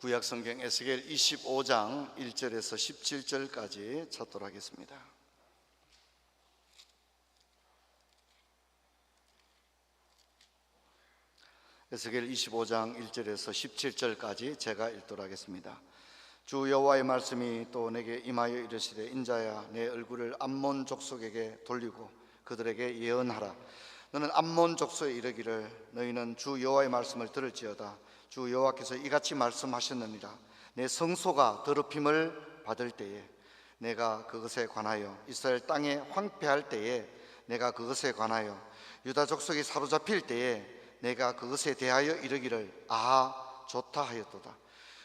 구약성경 에스겔 25장 1절에서 17절까지 찾도록 하겠습니다. 에스겔 25장 1절에서 17절까지 제가 읽도록 하겠습니다. 주 여호와의 말씀이 또 내게 임하여 이르시되, 인자야, 내 얼굴을 암몬 족속에게 돌리고 그들에게 예언하라. 너는 암몬 족속에 이르기를, 너희는 주 여호와의 말씀을 들을지어다. 주 여호와께서 이같이 말씀하셨느니라. 내 성소가 더럽힘을 받을 때에 내가 그것에 관하여, 이스라엘 땅에 황폐할 때에 내가 그것에 관하여, 유다 족속이 사로잡힐 때에 내가 그것에 대하여 이르기를, 아하, 좋다 하였도다.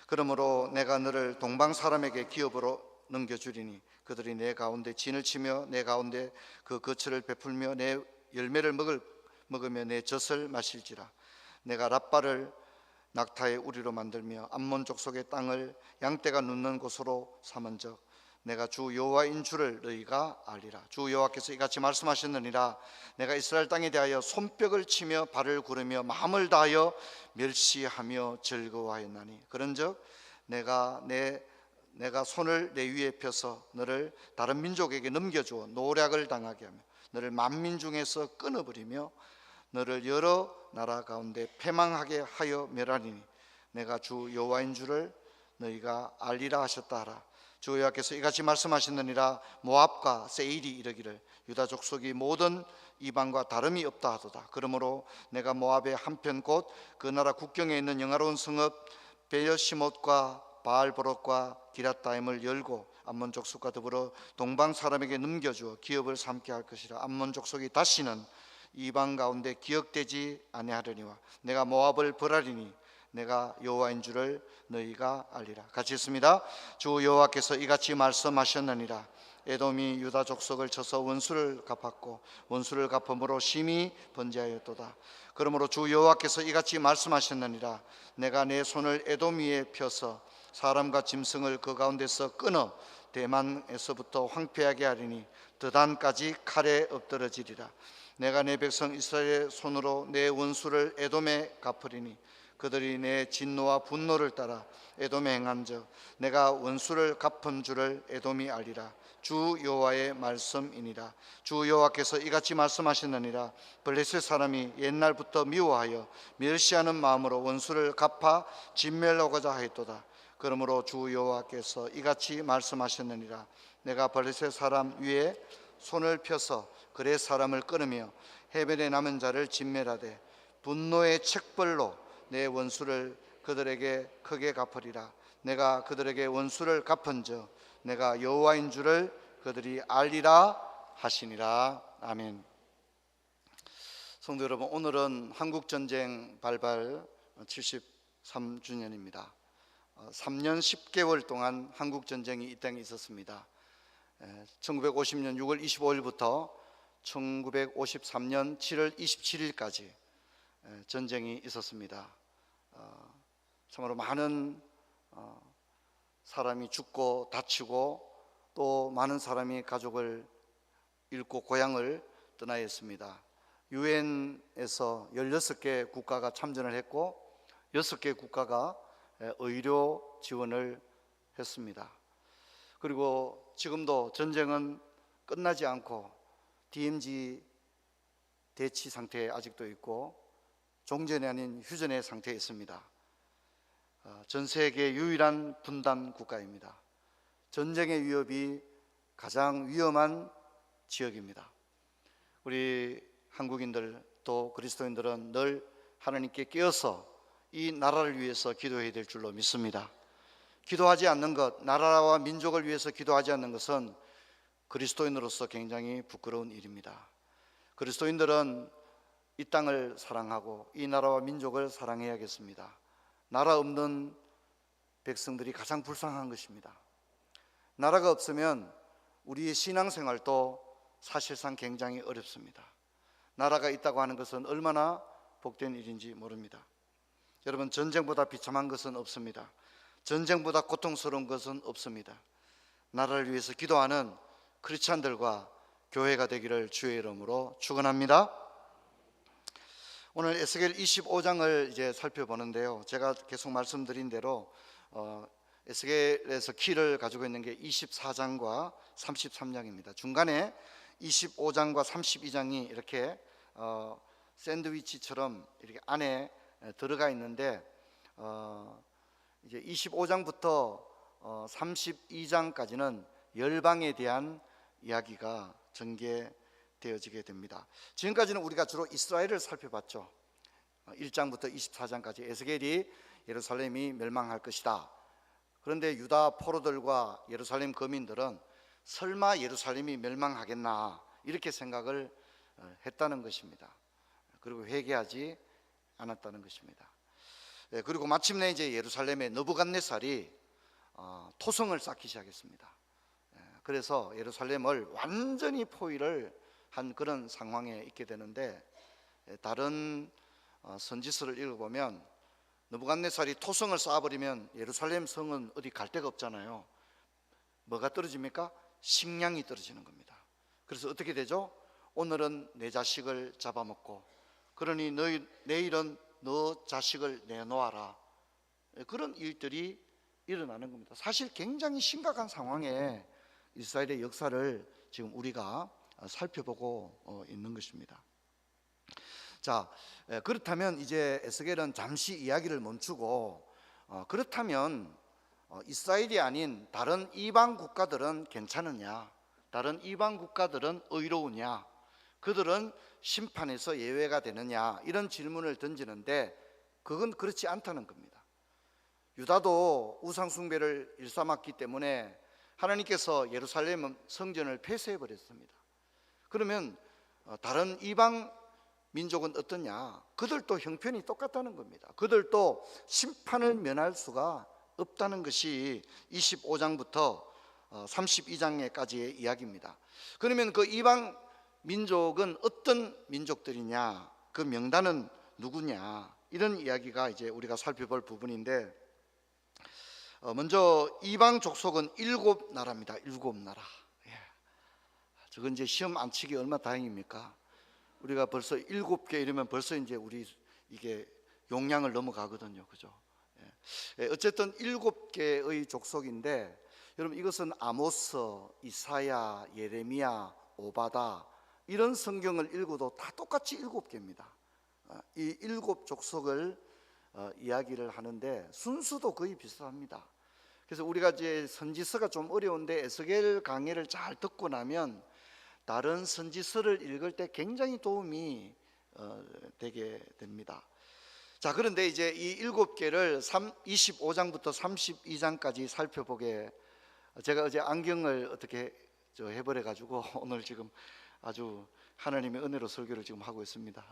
그러므로 내가 너를 동방 사람에게 기업으로 넘겨주리니 그들이 내 가운데 진을 치며 내 가운데 그 거처를 베풀며 내 열매를 먹으며 내 젖을 마실지라. 내가 랍바를 낙타의 우리로 만들며 암몬 족속의 땅을 양떼가 눕는 곳으로 삼은즉 내가 주 여호와인 줄을 너희가 알리라. 주 여호와께서 이같이 말씀하셨느니라. 내가 이스라엘 땅에 대하여 손뼉을 치며 발을 구르며 마음을 다하여 멸시하며 즐거워하였나니, 그런즉 내가 손을 내 위에 펴서 너를 다른 민족에게 넘겨주어 노략을 당하게 하며 너를 만민 중에서 끊어버리며 너를 여러 나라 가운데 패망하게 하여 멸하리니 내가 주 여호와인 줄을 너희가 알리라 하셨다 하라. 주 여호와께서 이같이 말씀하셨느니라. 모압과 세일이 이르기를, 유다 족속이 모든 이방과 다름이 없다 하도다. 그러므로 내가 모압의 한편 곧 그 나라 국경에 있는 영화로운 성읍 베여시못과 바알보롯과 기랏다임을 열고 암몬 족속과 더불어 동방 사람에게 넘겨주어 기업을 삼게 할 것이라. 암몬 족속이 다시는 이방 가운데 기억되지 아니하려니와 내가 모압을 벌하리니 내가 여호와인 줄을 너희가 알리라. 같이 읽습니다. 주 여호와께서 이같이 말씀하셨느니라. 에돔이 유다 족속을 쳐서 원수를 갚았고 원수를 갚음으로 심히 번제하였도다. 그러므로 주 여호와께서 이같이 말씀하셨느니라. 내가 내 손을 에돔 위에 펴서 사람과 짐승을 그 가운데서 끊어 대만에서부터 황폐하게 하리니 드단까지 칼에 엎드러지리라. 내가 내 백성 이스라엘의 손으로 내 원수를 에돔에 갚으리니 그들이 내 진노와 분노를 따라 에돔에 행한즉 내가 원수를 갚은 줄을 에돔이 알리라. 주 여호와의 말씀이니라. 주 여호와께서 이같이 말씀하셨느니라. 블레셋 사람이 옛날부터 미워하여 멸시하는 마음으로 원수를 갚아 진멸하고자 하였도다. 그러므로 주 여호와께서 이같이 말씀하셨느니라. 내가 블레셋 사람 위에 손을 펴서 그의 사람을 끊으며 해변에 남은 자를 진멸하되 분노의 책벌로 내 원수를 그들에게 크게 갚으리라. 내가 그들에게 원수를 갚은즉 내가 여호와인 줄을 그들이 알리라 하시니라. 아멘. 성도 여러분, 오늘은 한국전쟁 발발 73주년입니다 3년 10개월 동안 한국전쟁이 이 땅에 있었습니다. 1950년 6월 25일부터 1953년 7월 27일까지 전쟁이 있었습니다. 참으로 많은 사람이 죽고 다치고 또 많은 사람이 가족을 잃고 고향을 떠나야 했습니다. 유엔에서 16개 국가가 참전을 했고 6개 국가가 의료 지원을 했습니다. 그리고 지금도 전쟁은 끝나지 않고 DMZ 대치 상태에 아직도 있고 종전이 아닌 휴전의 상태에 있습니다. 전 세계 유일한 분단 국가입니다. 전쟁의 위협이 가장 위험한 지역입니다. 우리 한국인들 또 그리스도인들은 늘 하나님께 깨어서 이 나라를 위해서 기도해야 될 줄로 믿습니다. 기도하지 않는 것, 나라와 민족을 위해서 기도하지 않는 것은 그리스도인으로서 굉장히 부끄러운 일입니다. 그리스도인들은 이 땅을 사랑하고 이 나라와 민족을 사랑해야겠습니다. 나라 없는 백성들이 가장 불쌍한 것입니다. 나라가 없으면 우리의 신앙생활도 사실상 굉장히 어렵습니다. 나라가 있다고 하는 것은 얼마나 복된 일인지 모릅니다. 여러분, 전쟁보다 비참한 것은 없습니다. 전쟁보다 고통스러운 것은 없습니다. 나라를 위해서 기도하는 크리스찬들과 교회가 되기를 주의 이름으로 축원합니다. 오늘 에스겔 25장을 이제 살펴보는데요. 제가 계속 말씀드린 대로 에스겔에서 키를 가지고 있는 게 24장과 33장입니다. 중간에 25장과 32장이 이렇게 샌드위치처럼 이렇게 안에 들어가 있는데 이제 25장부터 32장까지는 열방에 대한 이야기가 전개되어지게 됩니다. 지금까지는 우리가 주로 이스라엘을 살펴봤죠. 1장부터 24장까지 에스겔이 예루살렘이 멸망할 것이다. 그런데 유다 포로들과 예루살렘 거민들은 설마 예루살렘이 멸망하겠나 이렇게 생각을 했다는 것입니다. 그리고 회개하지 않았다는 것입니다. 그리고 마침내 이제 예루살렘의 느부갓네살이 토성을 쌓기 시작했습니다. 그래서 예루살렘을 완전히 포위를 한 그런 상황에 있게 되는데, 다른 선지서를 읽어보면 느부갓네살이 토성을 쌓아버리면 예루살렘 성은 어디 갈 데가 없잖아요. 뭐가 떨어집니까? 식량이 떨어지는 겁니다. 그래서 어떻게 되죠? 오늘은 내 자식을 잡아먹고, 그러니 내일은 너 자식을 내놓아라. 그런 일들이 일어나는 겁니다. 사실 굉장히 심각한 상황에 이스라엘의 역사를 지금 우리가 살펴보고 있는 것입니다. 자, 그렇다면 이제 에스겔은 잠시 이야기를 멈추고, 그렇다면 이스라엘이 아닌 다른 이방 국가들은 괜찮으냐? 다른 이방 국가들은 의로우냐? 그들은 심판에서 예외가 되느냐? 이런 질문을 던지는데, 그건 그렇지 않다는 겁니다. 유다도 우상 숭배를 일삼았기 때문에 하나님께서 예루살렘 성전을 폐쇄해 버렸습니다. 그러면 다른 이방 민족은 어떠냐? 그들도 형편이 똑같다는 겁니다. 그들도 심판을 면할 수가 없다는 것이 25장부터 32장까지의 이야기입니다. 그러면 그 이방 민족은 어떤 민족들이냐? 그 명단은 누구냐? 이런 이야기가 이제 우리가 살펴볼 부분인데, 먼저 이방 족속은 7나라입니다. 7나라. 저건 이제 시험 안 치기 얼마나 다행입니까? 우리가 벌써 7개 이러면 벌써 이제 우리 이게 용량을 넘어가거든요. 그죠? 어쨌든 7개의 족속인데, 여러분 이것은 아모스, 이사야, 예레미야, 오바다 이런 성경을 읽어도 다 똑같이 7개입니다. 이 7족속을 이야기를 하는데 순수도 거의 비슷합니다. 그래서 우리가 이제 선지서가 좀 어려운데 에스겔 강해를 잘 듣고 나면 다른 선지서를 읽을 때 굉장히 도움이 되게 됩니다. 자, 그런데 이제 이 7개를 25장부터 32장까지 살펴보게, 제가 어제 안경을 어떻게 해버려 가지고 오늘 지금 아주 하나님의 은혜로 설교를 지금 하고 있습니다.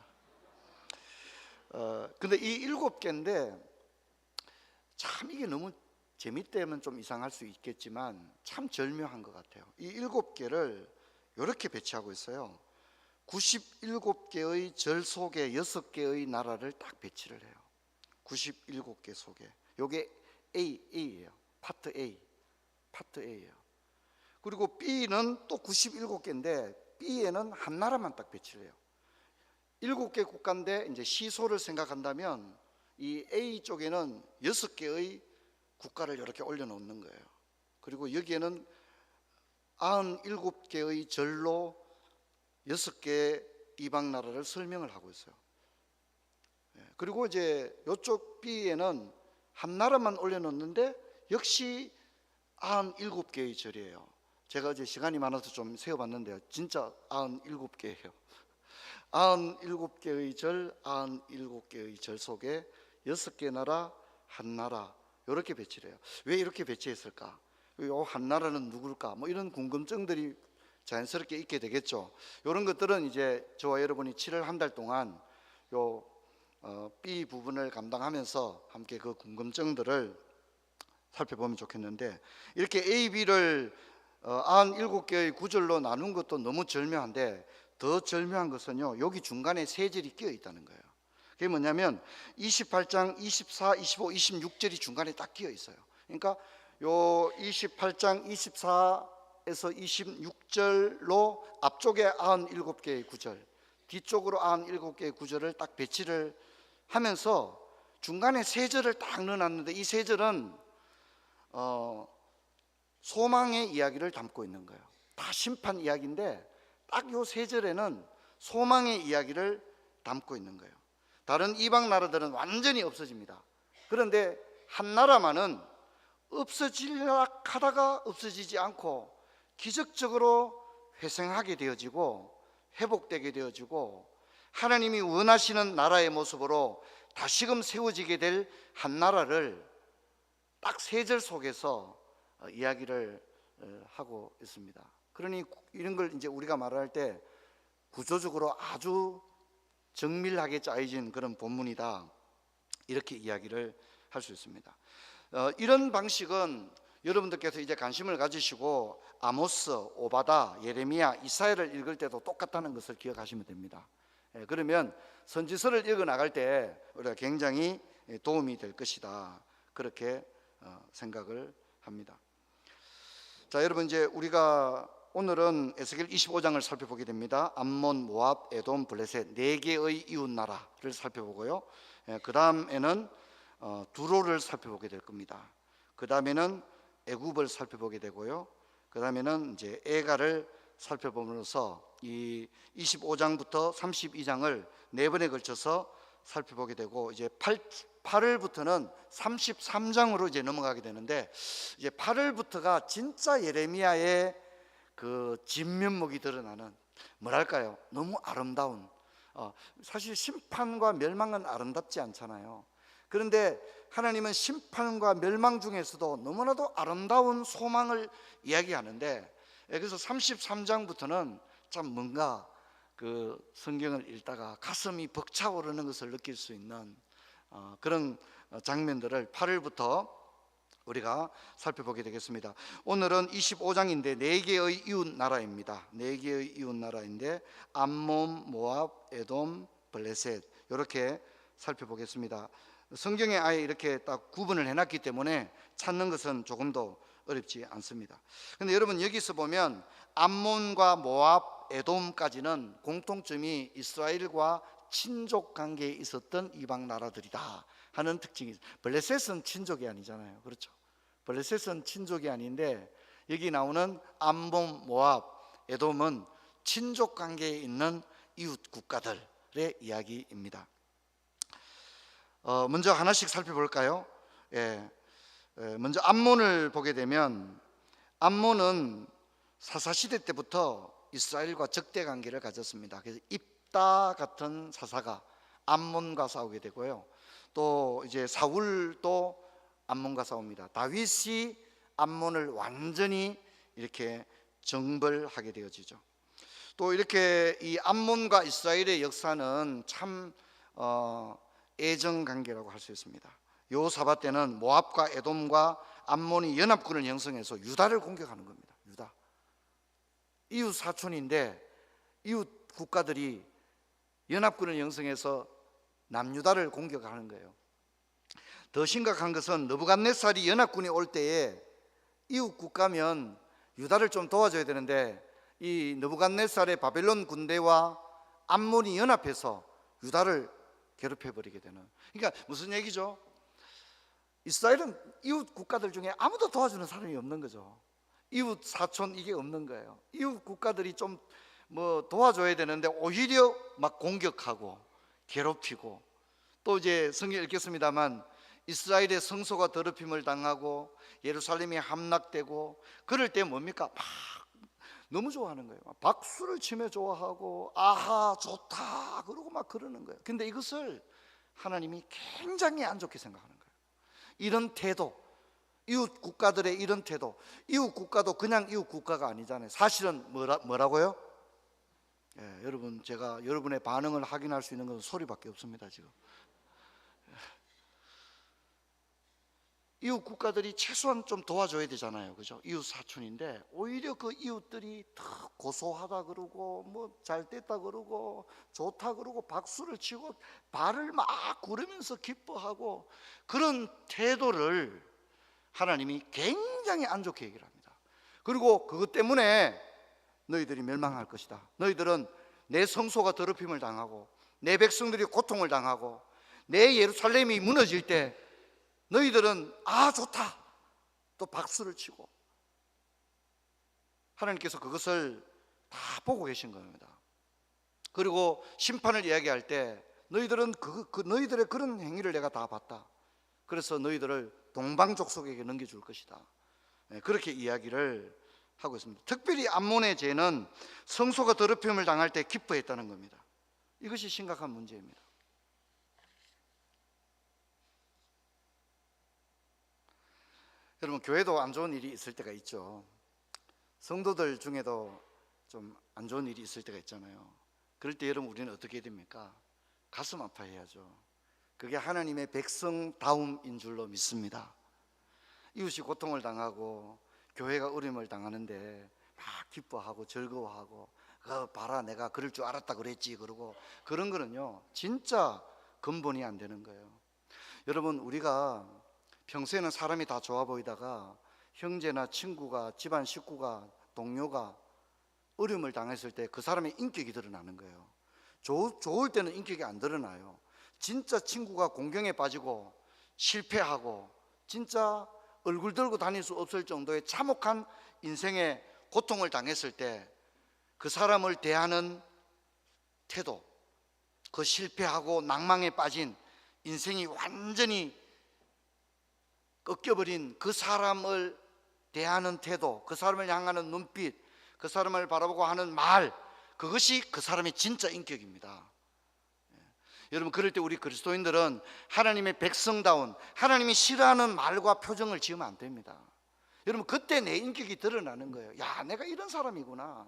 근데 이 7개인데 참 이게 너무 재밌다면 좀 이상할 수 있겠지만 참 절묘한 것 같아요. 이 7개를 이렇게 배치하고 있어요. 97개의 절 속에 6개의 나라를 딱 배치를 해요. 97개 속에. 이게 A예요. 파트 A예요. 그리고 B는 또 97개인데 B에는 한 나라만 딱 배치를 해요. 7개 국가인데 이제 시소를 생각한다면 이 A 쪽에는 6개의 국가를 이렇게 올려놓는 거예요. 그리고 여기에는 97개의 절로 6개 이방 나라를 설명을 하고 있어요. 그리고 이제 이쪽 B에는 한 나라만 올려놓는데 역시 97개의 절이에요. 제가 어제 시간이 많아서 좀 세어봤는데요, 진짜 97개예요. 97개의 절, 97개의 절 속에 6개 나라, 한 나라 이렇게 배치를 해요. 왜 이렇게 배치했을까? 이 한 나라는 누굴까? 뭐 이런 궁금증들이 자연스럽게 있게 되겠죠. 이런 것들은 이제 저와 여러분이 7월 한 달 동안 요 B 부분을 감당하면서 함께 그 궁금증들을 살펴보면 좋겠는데, 이렇게 A, B를 97개의 구절로 나눈 것도 너무 절묘한데, 더 절묘한 것은요, 여기 중간에 세 절이 끼어 있다는 거예요. 그게 뭐냐면 28장 24, 25, 26절이 중간에 딱 끼어 있어요. 그러니까 요 28장 24에서 26절로 앞쪽에 97개의 구절, 뒤쪽으로 97개의 구절을 딱 배치를 하면서 중간에 세 절을 딱 넣어놨는데, 이 세 절은 소망의 이야기를 담고 있는 거예요. 다 심판 이야기인데 딱 요 세 절에는 소망의 이야기를 담고 있는 거예요. 다른 이방 나라들은 완전히 없어집니다. 그런데 한 나라만은 없어지려 하다가 없어지지 않고 기적적으로 회생하게 되어지고 회복되게 되어지고 하나님이 원하시는 나라의 모습으로 다시금 세워지게 될 한 나라를 딱 세 절 속에서 이야기를 하고 있습니다. 그러니 이런 걸 이제 우리가 말할 때 구조적으로 아주 정밀하게 짜여진 그런 본문이다, 이렇게 이야기를 할 수 있습니다. 이런 방식은 여러분들께서 이제 관심을 가지시고 아모스, 오바다, 예레미야, 이사야를 읽을 때도 똑같다는 것을 기억하시면 됩니다. 그러면 선지서를 읽어 나갈 때 우리가 굉장히 도움이 될 것이다, 그렇게 생각을 합니다. 자, 여러분, 이제 우리가 오늘은 에스겔 25장을 살펴보게 됩니다. 암몬, 모압, 에돔, 블레셋 네 개의 이웃 나라를 살펴보고요. 그 다음에는 두로를 살펴보게 될 겁니다. 그 다음에는 애굽을 살펴보게 되고요. 그 다음에는 이제 에가를 살펴보면서 이 25장부터 32장을 네 번에 걸쳐서 살펴보게 되고, 이제 8월부터는 33장으로 이제 넘어가게 되는데, 이제 8월부터가 진짜 예레미야의 그 진면목이 드러나는, 뭐랄까요, 너무 아름다운, 사실 심판과 멸망은 아름답지 않잖아요. 그런데 하나님은 심판과 멸망 중에서도 너무나도 아름다운 소망을 이야기하는데, 그래서 33장부터는 참 뭔가 그 성경을 읽다가 가슴이 벅차오르는 것을 느낄 수 있는 그런 장면들을 8월부터 우리가 살펴보게 되겠습니다. 오늘은 25장인데 네 개의 이웃 나라입니다. 네 개의 이웃 나라인데 암몬, 모압, 에돔, 블레셋, 이렇게 살펴보겠습니다. 성경에 아예 이렇게 딱 구분을 해놨기 때문에 찾는 것은 조금 더 어렵지 않습니다. 그런데 여러분, 여기서 보면 암몬과 모압, 에돔까지는 공통점이 이스라엘과 친족 관계에 있었던 이방 나라들이다 하는 특징이 있어요. 블레셋은 친족이 아니잖아요, 그렇죠? 블레셋은 친족이 아닌데 여기 나오는 암몬, 모압, 에돔은 친족 관계에 있는 이웃 국가들의 이야기입니다. 먼저 하나씩 살펴볼까요? 먼저 암몬을 보게 되면, 암몬은 사사시대 때부터 이스라엘과 적대 관계를 가졌습니다. 그래서 입다 같은 사사가 암몬과 싸우게 되고요. 또 이제 사울도 암몬과 싸웁니다. 다윗이 암몬을 완전히 이렇게 정벌하게 되어지죠. 또 이렇게 이 암몬과 이스라엘의 역사는 참 애정 관계라고 할 수 있습니다. 요사밧 때는 모압과 에돔과 암몬이 연합군을 형성해서 유다를 공격하는 겁니다. 유다, 이웃 사촌인데 이웃 국가들이 연합군을 형성해서 남유다를 공격하는 거예요. 더 심각한 것은 느부갓네살이 연합군이 올 때에 이웃 국가면 유다를 좀 도와줘야 되는데, 이 느부갓네살의 바벨론 군대와 암몬이 연합해서 유다를 괴롭혀 버리게 되는. 그러니까 무슨 얘기죠? 이스라엘은 이웃 국가들 중에 아무도 도와주는 사람이 없는 거죠. 이웃 사촌, 이게 없는 거예요. 이웃 국가들이 좀 뭐 도와줘야 되는데 오히려 막 공격하고 괴롭히고, 또 이제 성경 읽겠습니다만 이스라엘의 성소가 더럽힘을 당하고 예루살렘이 함락되고, 그럴 때 뭡니까? 막 너무 좋아하는 거예요. 박수를 치며 좋아하고 아하 좋다 그러고 막 그러는 거예요. 근데 이것을 하나님이 굉장히 안 좋게 생각하는 거예요. 이런 태도, 이웃 국가들의 이런 태도, 이웃 국가도 그냥 이웃 국가가 아니잖아요. 사실은 뭐라고요? 여러분, 제가 여러분의 반응을 확인할 수 있는 것은 소리밖에 없습니다. 지금 이웃 국가들이 최소한 좀 도와줘야 되잖아요, 그죠? 이웃 사촌인데 오히려 그 이웃들이 더 고소하다 그러고 뭐 잘 됐다 그러고 좋다 그러고 박수를 치고 발을 막 구르면서 기뻐하고, 그런 태도를 하나님이 굉장히 안 좋게 얘기를 합니다. 그리고 그것 때문에 너희들이 멸망할 것이다. 너희들은 내 성소가 더럽힘을 당하고 내 백성들이 고통을 당하고 내 예루살렘이 무너질 때 너희들은 아 좋다, 또 박수를 치고 하나님께서 그것을 다 보고 계신 겁니다. 그리고 심판을 이야기할 때 너희들은 너희들의 그런 행위를 내가 다 봤다. 그래서 너희들을 동방족속에게 넘겨줄 것이다. 그렇게 이야기를 하고 있습니다. 특별히 암몬의 죄는 성소가 더럽힘을 당할 때 기뻐했다는 겁니다. 이것이 심각한 문제입니다. 여러분, 교회도 안 좋은 일이 있을 때가 있죠. 성도들 중에도 좀 안 좋은 일이 있을 때가 있잖아요. 그럴 때 여러분, 우리는 어떻게 해야 됩니까? 가슴 아파해야죠. 그게 하나님의 백성다움인 줄로 믿습니다. 이웃이 고통을 당하고 교회가 어려움을 당하는데 막 기뻐하고 즐거워하고 봐라 내가 그럴 줄 알았다 그랬지 그러고 그런 거는요 진짜 근본이 안 되는 거예요. 여러분, 우리가 평소에는 사람이 다 좋아 보이다가 형제나 친구가, 집안 식구가, 동료가 어려움을 당했을 때 그 사람의 인격이 드러나는 거예요. 좋을 때는 인격이 안 드러나요. 진짜 친구가 공경에 빠지고 실패하고 진짜 얼굴 들고 다닐 수 없을 정도의 참혹한 인생의 고통을 당했을 때 그 사람을 대하는 태도, 그 실패하고 낭망에 빠진 인생이 완전히 꺾여버린 그 사람을 대하는 태도, 그 사람을 향하는 눈빛, 그 사람을 바라보고 하는 말, 그것이 그 사람의 진짜 인격입니다. 여러분, 그럴 때 우리 그리스도인들은 하나님의 백성다운, 하나님이 싫어하는 말과 표정을 지으면 안 됩니다. 여러분, 그때 내 인격이 드러나는 거예요. 야, 내가 이런 사람이구나.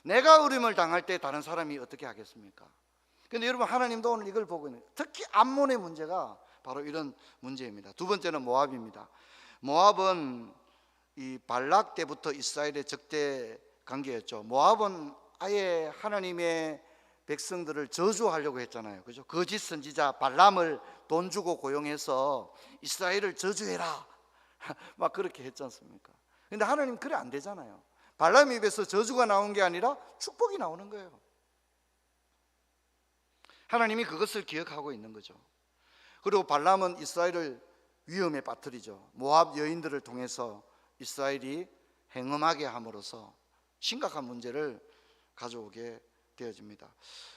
내가 어려움을 당할 때 다른 사람이 어떻게 하겠습니까? 근데 여러분, 하나님도 오늘 이걸 보고 있는 거예요. 특히 암몬의 문제가 바로 이런 문제입니다. 두 번째는 모압입니다. 모압은 이 발락 때부터 이스라엘의 적대 관계였죠. 모압은 아예 하나님의 백성들을 저주하려고 했잖아요. 그죠? 거짓 선지자 발람을 돈 주고 고용해서 이스라엘을 저주해라. 막 그렇게 했지 않습니까? 근데 하나님 그래 안 되잖아요. 발람 입에서 저주가 나온 게 아니라 축복이 나오는 거예요. 하나님이 그것을 기억하고 있는 거죠. 그리고 발람은 이스라엘을 위험에 빠뜨리죠. 모압 여인들을 통해서 이스라엘이 행음하게 함으로써 심각한 문제를 가져오게 되어집니다.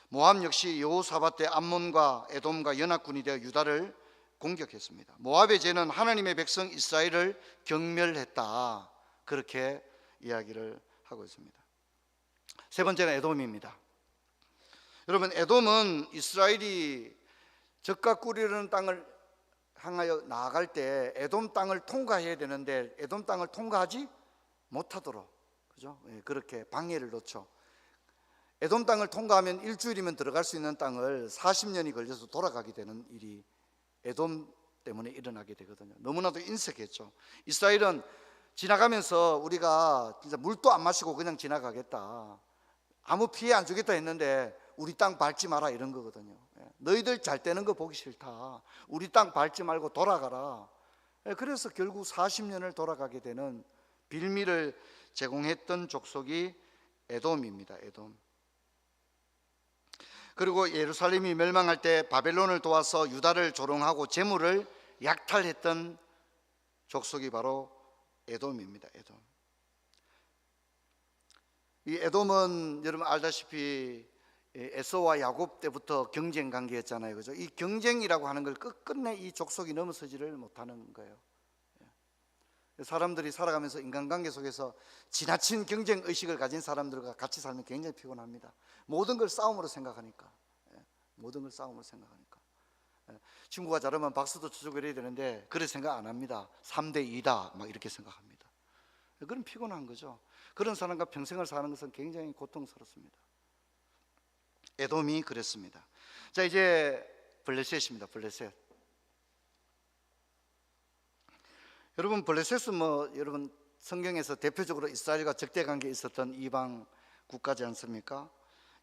모압 역시 여호사밧 때 암몬과 에돔과 연합군이 되어 유다를 공격했습니다. 모압의 죄는 하나님의 백성 이스라엘을 경멸했다, 그렇게 이야기를 하고 있습니다. 세 번째는 에돔입니다. 여러분, 에돔은 이스라엘이 젖과 꿀이 흐르는 땅을 향하여 나아갈 때 에돔 땅을 통과해야 되는데 에돔 땅을 통과하지 못하도록, 그죠? 그렇게 방해를 놓죠. 에돔 땅을 통과하면 일주일이면 들어갈 수 있는 땅을 40년이 걸려서 돌아가게 되는 일이 에돔 때문에 일어나게 되거든요. 너무나도 인색했죠. 이스라엘은 지나가면서 우리가 진짜 물도 안 마시고 그냥 지나가겠다, 아무 피해 안 주겠다 했는데 우리 땅 밟지 마라, 이런 거거든요. 너희들 잘 되는 거 보기 싫다, 우리 땅 밟지 말고 돌아가라. 그래서 결국 40년을 돌아가게 되는 빌미를 제공했던 족속이 에돔입니다. 에돔. 그리고 예루살렘이 멸망할 때 바벨론을 도와서 유다를 조롱하고 재물을 약탈했던 족속이 바로 에돔입니다. 에돔. 이 에돔은 여러분 알다시피 에서와 야곱 때부터 경쟁 관계였잖아요. 그죠? 이 경쟁이라고 하는 걸 끝끝내 이 족속이 넘어서지를 못하는 거예요. 사람들이 살아가면서 인간관계 속에서 지나친 경쟁 의식을 가진 사람들과 같이 살면 굉장히 피곤합니다. 모든 걸 싸움으로 생각하니까. 모든 걸 싸움으로 생각하니까. 친구가 잘하면 박수도 쳐주고 이래야 되는데 그래 생각 안 합니다. 3대 2다 막 이렇게 생각합니다. 그건 피곤한 거죠. 그런 사람과 평생을 사는 것은 굉장히 고통스럽습니다. 에돔이 그랬습니다. 자, 이제 블레셋입니다. 블레셋. 여러분, 블레셋은 여러분 성경에서 대표적으로 이스라엘과 적대 관계에 있었던 이방 국가지 않습니까?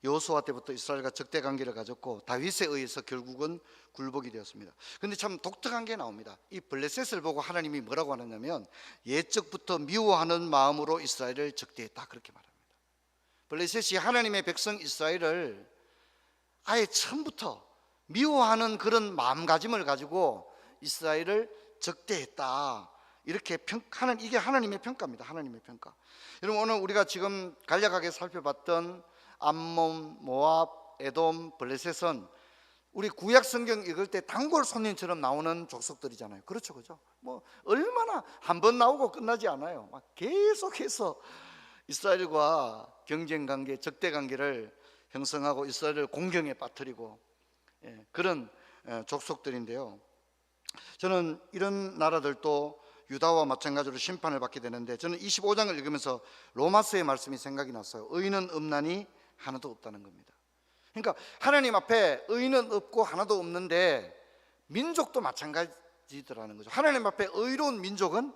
여호수아 때부터 이스라엘과 적대 관계를 가졌고 다윗에 의해서 결국은 굴복이 되었습니다. 그런데 참 독특한 게 나옵니다. 이 블레셋을 보고 하나님이 뭐라고 하느냐면 옛적부터 미워하는 마음으로 이스라엘을 적대했다, 그렇게 말합니다. 블레셋이 하나님의 백성 이스라엘을 아예 처음부터 미워하는 그런 마음가짐을 가지고 이스라엘을 적대했다, 이렇게 평가하는, 이게 하나님의 평가입니다. 하나님의 평가. 여러분, 오늘 우리가 지금 간략하게 살펴봤던 암몬, 모압, 에돔, 블레셋은 우리 구약 성경 읽을 때 단골 손님처럼 나오는 족속들이잖아요. 그렇죠, 그죠? 뭐 얼마나 한 번 나오고 끝나지 않아요. 막 계속해서 이스라엘과 경쟁 관계, 적대 관계를 형성하고 이스라엘을 공경에 빠뜨리고 그런 족속들인데요. 저는 이런 나라들도 유다와 마찬가지로 심판을 받게 되는데, 저는 25장을 읽으면서 로마서의 말씀이 생각이 났어요. 의인은 없나니 하나도 없다는 겁니다. 그러니까 하나님 앞에 의인은 없고 하나도 없는데 민족도 마찬가지더라는 거죠. 하나님 앞에 의로운 민족은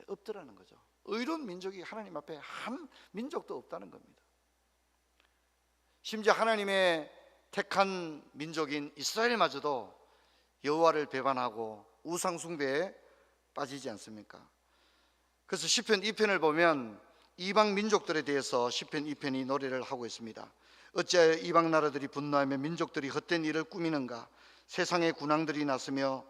없더라는 거죠. 의로운 민족이 하나님 앞에 한 민족도 없다는 겁니다. 심지어 하나님의 택한 민족인 이스라엘마저도 여호와를 배반하고 우상 숭배에 빠지지 않습니까? 그래서 시편 2편을 보면 이방 민족들에 대해서 시편 2편이 노래를 하고 있습니다. 어찌하여 이방 나라들이 분노하며 민족들이 헛된 일을 꾸미는가? 세상의 군왕들이 나서며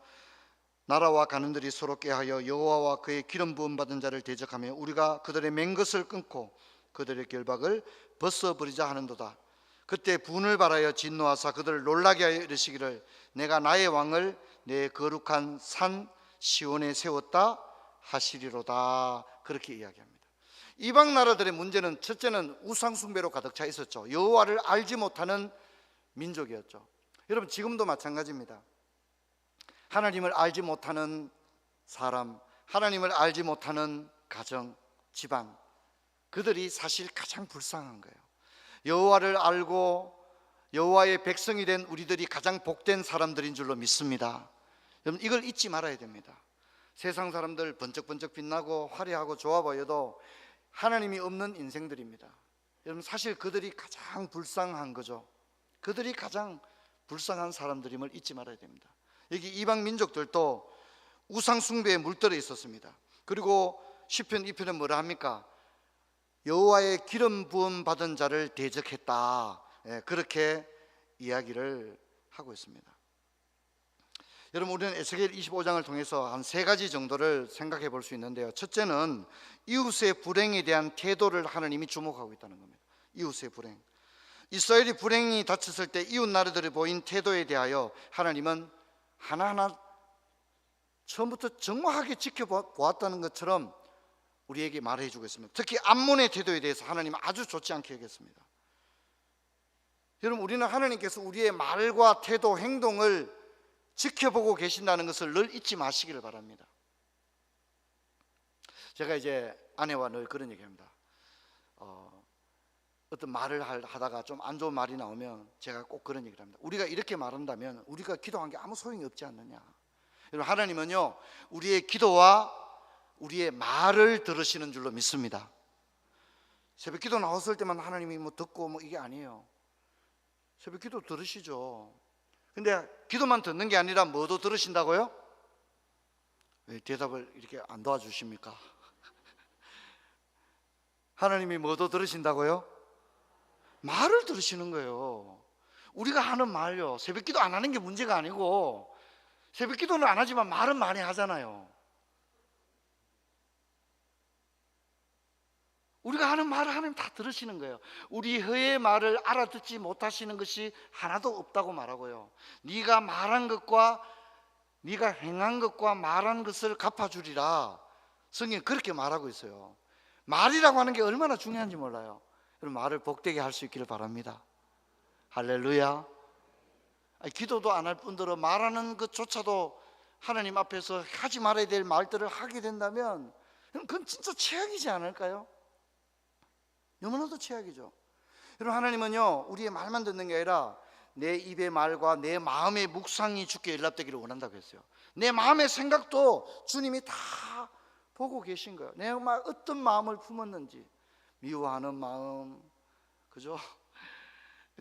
나라와 가는들이 서로 꾀하여 여호와와 그의 기름 부음 받은 자를 대적하며 우리가 그들의 맹것을 끊고 그들의 결박을 벗어버리자 하는도다. 그때 분을 발하여 진노하사 그들을 놀라게 하여 이르시기를 내가 나의 왕을 내 거룩한 산 시온에 세웠다 하시리로다. 그렇게 이야기합니다. 이방 나라들의 문제는 첫째는 우상 숭배로 가득 차 있었죠. 여호와를 알지 못하는 민족이었죠. 여러분, 지금도 마찬가지입니다. 하나님을 알지 못하는 사람, 하나님을 알지 못하는 가정, 집안, 그들이 사실 가장 불쌍한 거예요. 여호와를 알고 여호와의 백성이 된 우리들이 가장 복된 사람들인 줄로 믿습니다. 여러분, 이걸 잊지 말아야 됩니다. 세상 사람들 번쩍번쩍 빛나고 화려하고 좋아 보여도 하나님이 없는 인생들입니다. 여러분, 사실 그들이 가장 불쌍한 거죠. 그들이 가장 불쌍한 사람들임을 잊지 말아야 됩니다. 여기 이방 민족들도 우상 숭배에 물들어 있었습니다. 그리고 시편 2편은 뭐라 합니까? 여호와의 기름 부음 받은 자를 대적했다. 그렇게 이야기를 하고 있습니다. 여러분, 우리는 에스겔 25장을 통해서 한 세 가지 정도를 생각해 볼 수 있는데요. 첫째는 이웃의 불행에 대한 태도를 하나님이 주목하고 있다는 겁니다. 이웃의 불행. 이스라엘이 불행이 닥쳤을 때 이웃 나라들이 보인 태도에 대하여 하나님은 하나하나 처음부터 정확하게 지켜보았다는 것처럼 우리에게 말해 주고 있습니다. 특히 암몬의 태도에 대해서 하나님은 아주 좋지 않게 여겼습니다. 여러분, 우리는 하나님께서 우리의 말과 태도, 행동을 지켜보고 계신다는 것을 늘 잊지 마시기를 바랍니다. 제가 이제 아내와 늘 그런 얘기합니다. 어떤 말을 하다가 좀 안 좋은 말이 나오면 제가 꼭 그런 얘기를 합니다. 우리가 이렇게 말한다면 우리가 기도한 게 아무 소용이 없지 않느냐. 여러분, 하나님은요, 우리의 기도와 우리의 말을 들으시는 줄로 믿습니다. 새벽 기도 나왔을 때만 하나님이 뭐 듣고 뭐 이게 아니에요. 새벽 기도 들으시죠. 근데 기도만 듣는 게 아니라 뭐도 들으신다고요? 왜 대답을 이렇게 안 도와주십니까? 하나님이 뭐도 들으신다고요? 말을 들으시는 거예요. 우리가 하는 말요, 새벽 기도 안 하는 게 문제가 아니고 새벽 기도는 안 하지만 말은 많이 하잖아요. 우리가 하는 말을 하나님 다 들으시는 거예요. 우리 혀의 말을 알아듣지 못하시는 것이 하나도 없다고 말하고요, 네가 말한 것과 네가 행한 것과 말한 것을 갚아주리라. 성경이 그렇게 말하고 있어요. 말이라고 하는 게 얼마나 중요한지 몰라요. 여러분, 말을 복되게 할 수 있기를 바랍니다. 할렐루야. 기도도 안 할 뿐더러 말하는 것조차도 하나님 앞에서 하지 말아야 될 말들을 하게 된다면 그건 진짜 최악이지 않을까요? 너무나도 최악이죠. 여러분, 하나님은요, 우리의 말만 듣는 게 아니라 내 입의 말과 내 마음의 묵상이 주께 연락되기를 원한다고 했어요. 내 마음의 생각도 주님이 다 보고 계신 거예요. 내가 어떤 마음을 품었는지, 미워하는 마음, 그죠?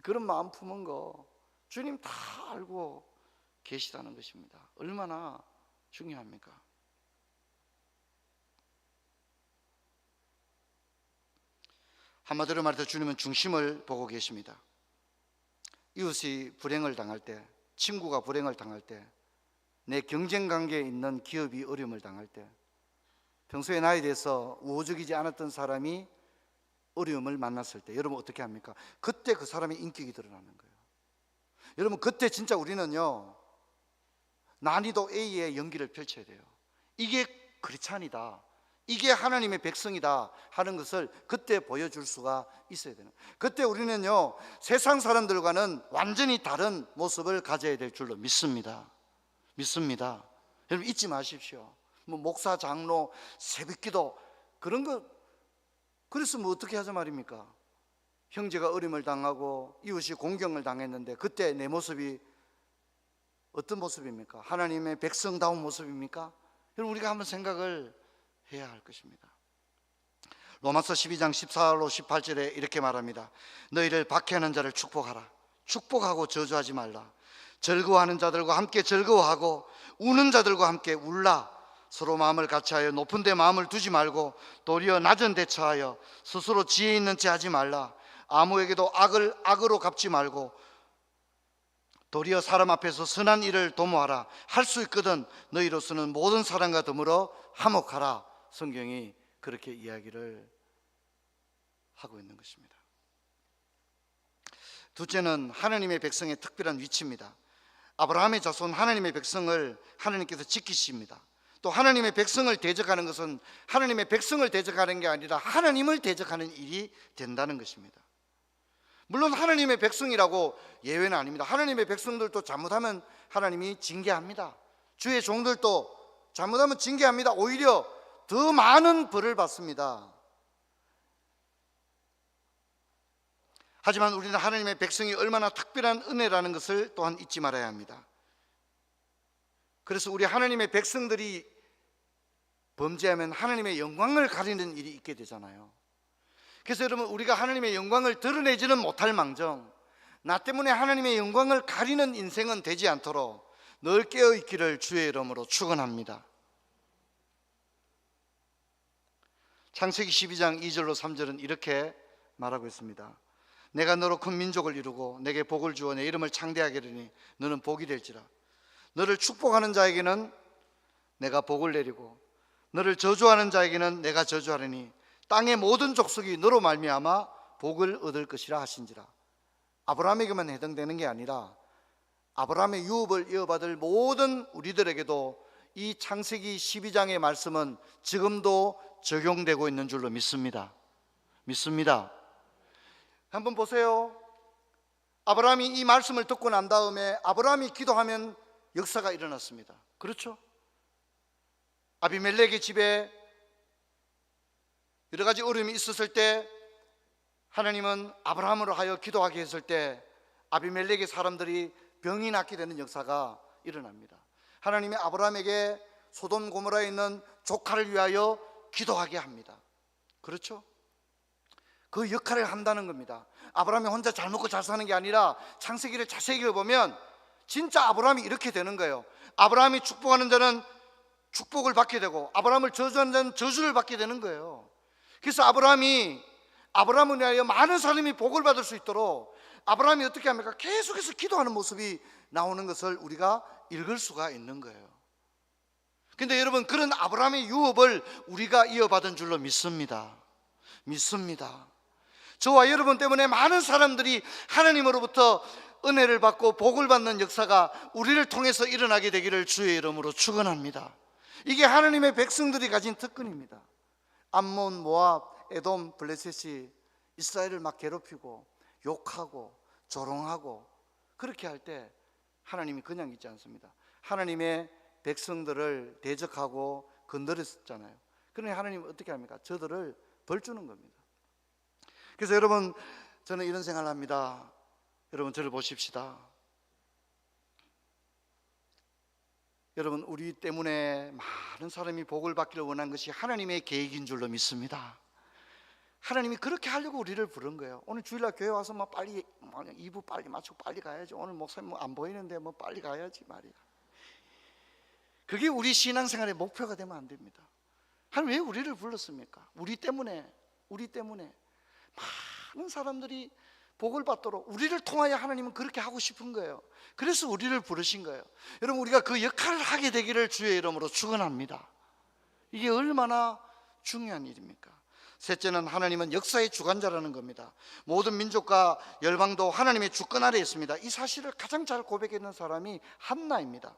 그런 마음 품은 거 주님 다 알고 계시다는 것입니다. 얼마나 중요합니까? 한마디로 말해서 주님은 중심을 보고 계십니다. 이웃이 불행을 당할 때, 친구가 불행을 당할 때, 내 경쟁관계에 있는 기업이 어려움을 당할 때, 평소에 나에 대해서 우호적이지 않았던 사람이 어려움을 만났을 때 여러분 어떻게 합니까? 그때 그 사람의 인격이 드러나는 거예요. 여러분 그때 진짜 우리는요 난이도 A의 연기를 펼쳐야 돼요. 이게 크리스찬이다, 이게 하나님의 백성이다 하는 것을 그때 보여줄 수가 있어야 되는 거예요. 그때 우리는요 세상 사람들과는 완전히 다른 모습을 가져야 될 줄로 믿습니다. 믿습니다. 여러분 잊지 마십시오. 뭐 목사, 장로, 새벽기도 그런 거 그랬으면 어떻게 하자 말입니까? 형제가 어림을 당하고 이웃이 공경을 당했는데 그때 내 모습이 어떤 모습입니까? 하나님의 백성다운 모습입니까? 여러분 우리가 한번 생각을 해야 할 것입니다. 로마서 12장 14로 18절에 이렇게 말합니다. 너희를 박해하는 자를 축복하라. 축복하고 저주하지 말라. 즐거워하는 자들과 함께 즐거워하고 우는 자들과 함께 울라. 서로 마음을 같이하여 높은 데 마음을 두지 말고 도리어 낮은 데 처하여 스스로 지혜 있는 체 하지 말라. 아무에게도 악을 악으로 갚지 말고 도리어 사람 앞에서 선한 일을 도모하라. 할 수 있거든 너희로서는 모든 사람과 더불어 화목하라. 성경이 그렇게 이야기를 하고 있는 것입니다. 둘째는 하나님의 백성의 특별한 위치입니다. 아브라함의 자손 하나님의 백성을 하나님께서 지키십니다. 또 하나님의 백성을 대적하는 것은 하나님의 백성을 대적하는 게 아니라 하나님을 대적하는 일이 된다는 것입니다. 물론 하나님의 백성이라고 예외는 아닙니다. 하나님의 백성들도 잘못하면 하나님이 징계합니다. 주의 종들도 잘못하면 징계합니다. 오히려 더 많은 벌을 받습니다. 하지만 우리는 하나님의 백성이 얼마나 특별한 은혜라는 것을 또한 잊지 말아야 합니다. 그래서 우리 하나님의 백성들이 범죄하면 하나님의 영광을 가리는 일이 있게 되잖아요. 그래서 여러분 우리가 하나님의 영광을 드러내지는 못할 망정 나 때문에 하나님의 영광을 가리는 인생은 되지 않도록 늘 깨어있기를 주의 이름으로 축원합니다. 창세기 12장 2절로 3절은 이렇게 말하고 있습니다. 내가 너로 큰 민족을 이루고 내게 복을 주어 내 이름을 창대하게 하리니 너는 복이 될지라. 너를 축복하는 자에게는 내가 복을 내리고 너를 저주하는 자에게는 내가 저주하리니 땅의 모든 족속이 너로 말미암아 복을 얻을 것이라 하신지라. 아브라함에게만 해당되는 게 아니라 아브라함의 유업을 이어받을 모든 우리들에게도 이 창세기 12장의 말씀은 지금도 적용되고 있는 줄로 믿습니다. 믿습니다. 한번 보세요. 아브라함이 이 말씀을 듣고 난 다음에 아브라함이 기도하면 역사가 일어났습니다. 그렇죠? 아비멜렉의 집에 여러 가지 어려움이 있었을 때 하나님은 아브라함으로 하여 기도하게 했을 때 아비멜렉의 사람들이 병이 낫게 되는 역사가 일어납니다. 하나님이 아브라함에게 소돔 고모라에 있는 조카를 위하여 기도하게 합니다. 그렇죠? 그 역할을 한다는 겁니다. 아브라함이 혼자 잘 먹고 잘 사는 게 아니라 창세기를 자세히 읽어보면 진짜 아브라함이 이렇게 되는 거예요. 아브라함이 축복하는 자는 축복을 받게 되고 아브라함을 저주하는 자는 저주를 받게 되는 거예요. 그래서 아브라함을 위하여 많은 사람이 복을 받을 수 있도록 아브라함이 어떻게 합니까? 계속해서 기도하는 모습이 나오는 것을 우리가 읽을 수가 있는 거예요. 근데 여러분 그런 아브라함의 유업을 우리가 이어받은 줄로 믿습니다. 믿습니다. 저와 여러분 때문에 많은 사람들이 하나님으로부터 은혜를 받고 복을 받는 역사가 우리를 통해서 일어나게 되기를 주의 이름으로 축원합니다. 이게 하나님의 백성들이 가진 특권입니다. 암몬, 모압, 에돔, 블레셋이 이스라엘을 막 괴롭히고 욕하고 조롱하고 그렇게 할 때 하나님이 그냥 있지 않습니다. 하나님의 백성들을 대적하고 건드렸잖아요. 그러니 하나님은 어떻게 합니까? 저들을 벌 주는 겁니다. 그래서 여러분 저는 이런 생각을 합니다. 여러분 저를 보십시다. 여러분 우리 때문에 많은 사람이 복을 받기를 원한 것이 하나님의 계획인 줄로 믿습니다. 하나님이 그렇게 하려고 우리를 부른 거예요. 오늘 주일날 교회 와서 뭐 빨리 2부 빨리 마치고 빨리 가야지. 오늘 목사님 뭐 안 보이는데 뭐 빨리 가야지 말이야. 그게 우리 신앙생활의 목표가 되면 안 됩니다. 하나님 왜 우리를 불렀습니까? 우리 때문에 많은 사람들이 복을 받도록 우리를 통하여 하나님은 그렇게 하고 싶은 거예요. 그래서 우리를 부르신 거예요. 여러분 우리가 그 역할을 하게 되기를 주의 이름으로 축원합니다. 이게 얼마나 중요한 일입니까? 셋째는 하나님은 역사의 주관자라는 겁니다. 모든 민족과 열방도 하나님의 주권 아래에 있습니다. 이 사실을 가장 잘 고백했는 사람이 한나입니다.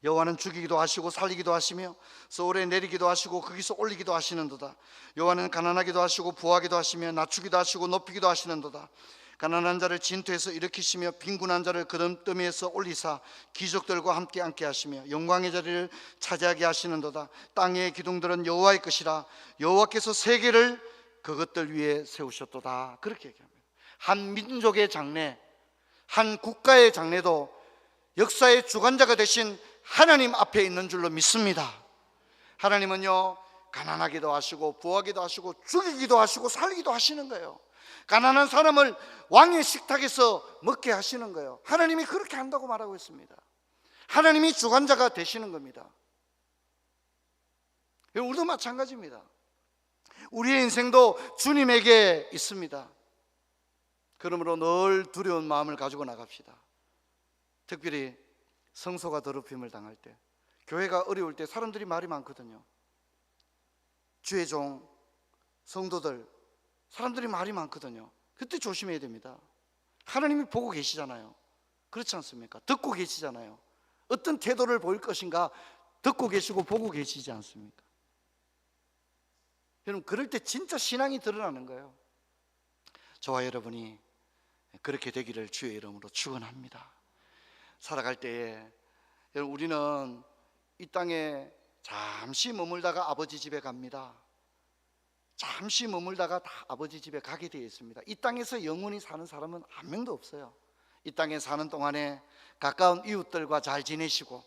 여호와는 죽이기도 하시고 살리기도 하시며 서울에 내리기도 하시고 거기서 올리기도 하시는도다. 여호와는 가난하기도 하시고 부하기도 하시며 낮추기도 하시고 높이기도 하시는도다. 가난한 자를 진토에서 일으키시며 빈곤한 자를 거름더미에서 올리사 기족들과 함께 앉게 하시며 영광의 자리를 차지하게 하시는도다. 땅의 기둥들은 여호와의 것이라 여호와께서 세계를 그것들 위에 세우셨도다. 그렇게 얘기합니다. 한 민족의 장래, 한 국가의 장래도 역사의 주관자가 되신 하나님 앞에 있는 줄로 믿습니다. 하나님은요, 가난하기도 하시고 부하기도 하시고 죽이기도 하시고 살리기도 하시는 거예요. 가난한 사람을 왕의 식탁에서 먹게 하시는 거예요. 하나님이 그렇게 한다고 말하고 있습니다. 하나님이 주관자가 되시는 겁니다. 우리도 마찬가지입니다. 우리의 인생도 주님에게 있습니다. 그러므로 늘 두려운 마음을 가지고 나갑시다. 특별히 성소가 더럽힘을 당할 때, 교회가 어려울 때 사람들이 말이 많거든요. 주의 종, 성도들, 사람들이 말이 많거든요. 그때 조심해야 됩니다. 하나님이 보고 계시잖아요. 그렇지 않습니까? 듣고 계시잖아요. 어떤 태도를 보일 것인가 듣고 계시고 보고 계시지 않습니까? 여러분, 그럴 때 진짜 신앙이 드러나는 거예요. 저와 여러분이 그렇게 되기를 주의 이름으로 축원합니다. 살아갈 때에 여러분, 우리는 이 땅에 잠시 머물다가 아버지 집에 갑니다. 잠시 머물다가 다 아버지 집에 가게 되어 있습니다. 이 땅에서 영원히 사는 사람은 한 명도 없어요. 이 땅에 사는 동안에 가까운 이웃들과 잘 지내시고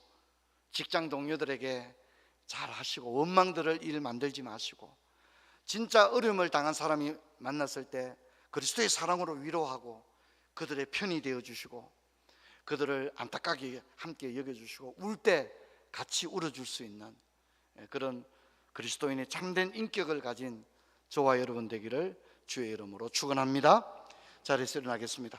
직장 동료들에게 잘 하시고 원망들을 일 만들지 마시고 진짜 어려움을 당한 사람이 만났을 때 그리스도의 사랑으로 위로하고 그들의 편이 되어주시고 그들을 안타깝게 함께 여겨주시고 울 때 같이 울어줄 수 있는 그런 그리스도인의 참된 인격을 가진 저와 여러분 되기를 주의 이름으로 축원합니다. 자리에서 일어나겠습니다.